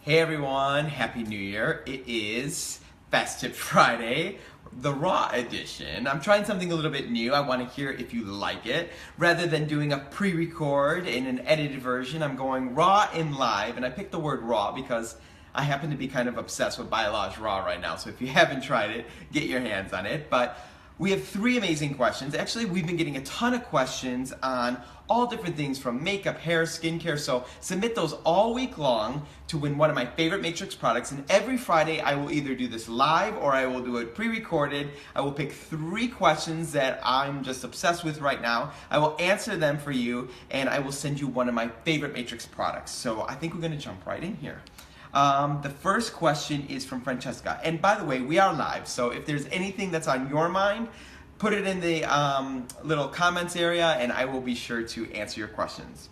Hey everyone, Happy New Year. It is Festive Friday, the Raw edition. I'm trying something a little bit new. I want to hear if you like it. Rather than doing a pre-record in an edited version, I'm going raw and live, and I picked the word raw because I happen to be kind of obsessed with Biolage Raw right now, so if you haven't tried it, get your hands on it. But we have 3 amazing questions. Actually, we've been getting a ton of questions on all different things from makeup, hair, skincare, so submit those all week long to win one of my favorite Matrix products. And every Friday, I will either do this live or I will do it pre-recorded. I will pick 3 questions that I'm just obsessed with right now. I will answer them for you, and I will send you one of my favorite Matrix products. So I think we're gonna jump right in here. The first question is from Francesca. And by the way, we are live, so if there's anything that's on your mind, put it in the little comments area and I will be sure to answer your questions.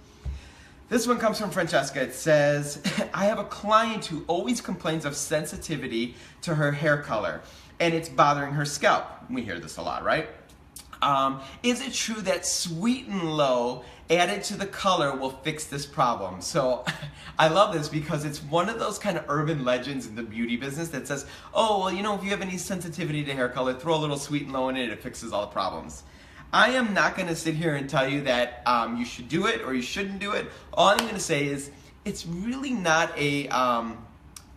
This one comes from Francesca. It says, I have a client who always complains of sensitivity to her hair color and it's bothering her scalp. We hear this a lot, right? Is it true that Sweet and Low added to the color will fix this problem? So I love this because it's one of those kind of urban legends in the beauty business that says, oh, well, you know, if you have any sensitivity to hair color, throw a little Sweet and Low in it, it fixes all the problems. I am not going to sit here and tell you that you should do it or you shouldn't do it. All I'm going to say is it's really not a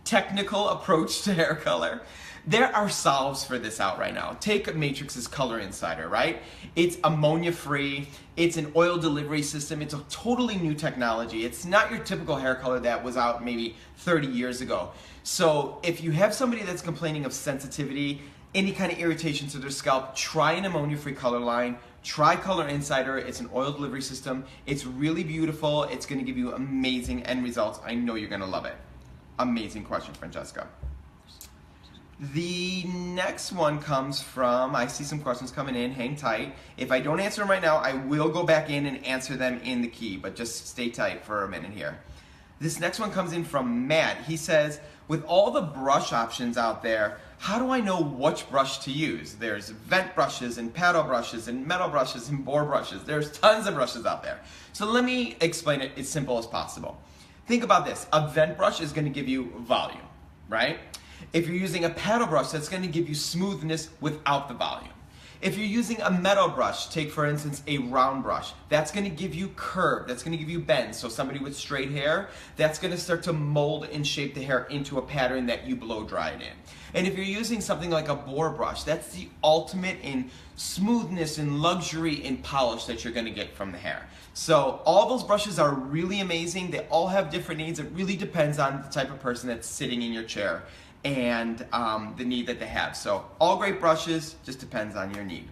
technical approach to hair color. There are solves for this out right now. Take Matrix's Color Insider, right? It's ammonia free, it's an oil delivery system, it's a totally new technology. It's not your typical hair color that was out maybe 30 years ago. So if you have somebody that's complaining of sensitivity, any kind of irritation to their scalp, try an ammonia free color line. Try Color Insider. It's an oil delivery system. It's really beautiful. It's going to give you amazing end results. I know you're going to love it. Amazing question, Francesca. The next one comes from, I see some questions coming in, hang tight. If I don't answer them right now, I will go back in and answer them in the key, but just stay tight for a minute here. This next one comes in from Matt. He says, with all the brush options out there, how do I know which brush to use? There's vent brushes and paddle brushes and metal brushes and bore brushes. There's tons of brushes out there. So let me explain it as simple as possible. Think about this. A vent brush is going to give you volume, right? If you're using a paddle brush, that's going to give you smoothness without the volume. If you're using a metal brush, take for instance a round brush, that's going to give you curve, that's going to give you bend. So somebody with straight hair, that's going to start to mold and shape the hair into a pattern that you blow dry it in. And if you're using something like a bore brush, that's the ultimate in smoothness and luxury and polish that you're going to get from the hair. So all those brushes are really amazing. They all have different needs. It really depends on the type of person that's sitting in your chair and the need that they have. So all great brushes, just depends on your need.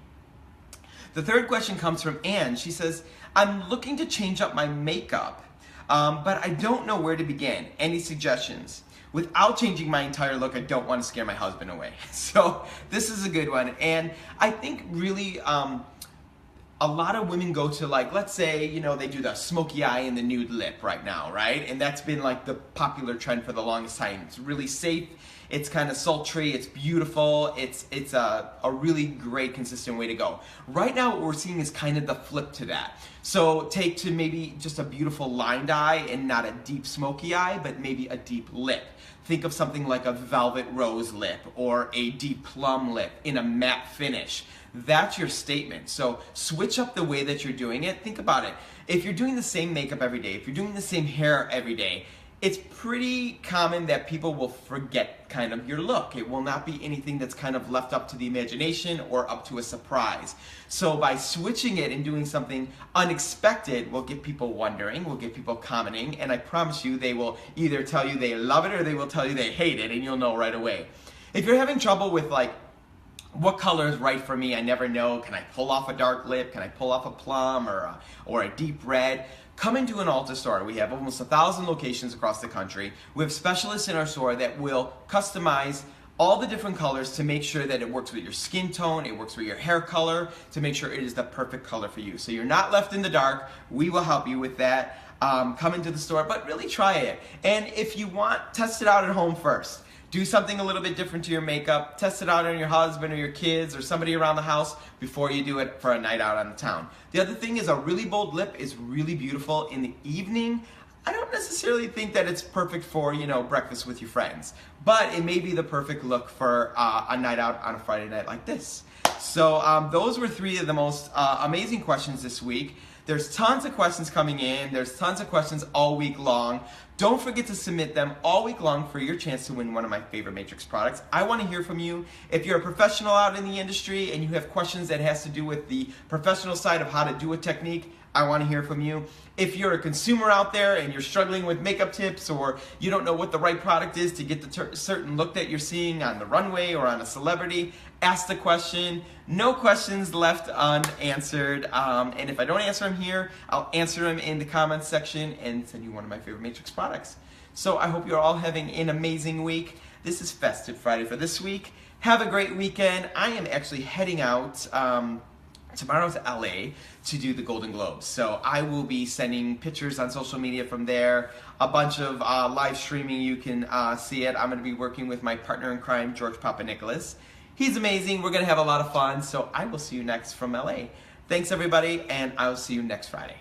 The third question comes from Anne. She says, I'm looking to change up my makeup, but I don't know where to begin. Any suggestions? Without changing my entire look, I don't want to scare my husband away. So this is a good one. And I think really a lot of women go to, like, let's say, you know, they do the smoky eye and the nude lip right now, right? And that's been like the popular trend for the longest time. It's really safe. It's kind of sultry, it's beautiful, it's a really great consistent way to go. Right now what we're seeing is kind of the flip to that. So take to maybe just a beautiful lined eye and not a deep smoky eye, but maybe a deep lip. Think of something like a velvet rose lip or a deep plum lip in a matte finish. That's your statement. So switch up the way that you're doing it. Think about it. If you're doing the same makeup every day, if you're doing the same hair every day, it's pretty common that people will forget kind of your look. It will not be anything that's kind of left up to the imagination or up to a surprise. So by switching it and doing something unexpected, we'll get people wondering, we'll get people commenting, and I promise you they will either tell you they love it or they will tell you they hate it, and you'll know right away. If you're having trouble with, like, what color is right for me, I never know, can I pull off a dark lip, can I pull off a plum or a deep red? Come into an Ulta store. We have almost 1,000 locations across the country. We have specialists in our store that will customize all the different colors to make sure that it works with your skin tone, it works with your hair color, to make sure it is the perfect color for you. So you're not left in the dark. We will help you with that. Come into the store, but really try it. And if you want, test it out at home first. Do something a little bit different to your makeup. Test it out on your husband or your kids or somebody around the house before you do it for a night out on the town. The other thing is a really bold lip is really beautiful in the evening. I don't necessarily think that it's perfect for, breakfast with your friends, but it may be the perfect look for a night out on a Friday night like this. So those were 3 of the most amazing questions this week. There's tons of questions coming in. There's tons of questions all week long. Don't forget to submit them all week long for your chance to win one of my favorite Matrix products. I want to hear from you. If you're a professional out in the industry and you have questions that has to do with the professional side of how to do a technique, I want to hear from you. If you're a consumer out there and you're struggling with makeup tips, or you don't know what the right product is to get the certain look that you're seeing on the runway or on a celebrity, ask the question. No questions left unanswered. And if I don't answer them here, I'll answer them in the comments section and send you one of my favorite Matrix products. So I hope you're all having an amazing week. This is Festive Friday for this week. Have a great weekend. I am actually heading out tomorrow to LA to do the Golden Globes. So I will be sending pictures on social media from there, a bunch of live streaming. You can see it. I'm going to be working with my partner in crime, George Papanikolaou. He's amazing. We're going to have a lot of fun. So I will see you next from LA. Thanks everybody, and I will see you next Friday.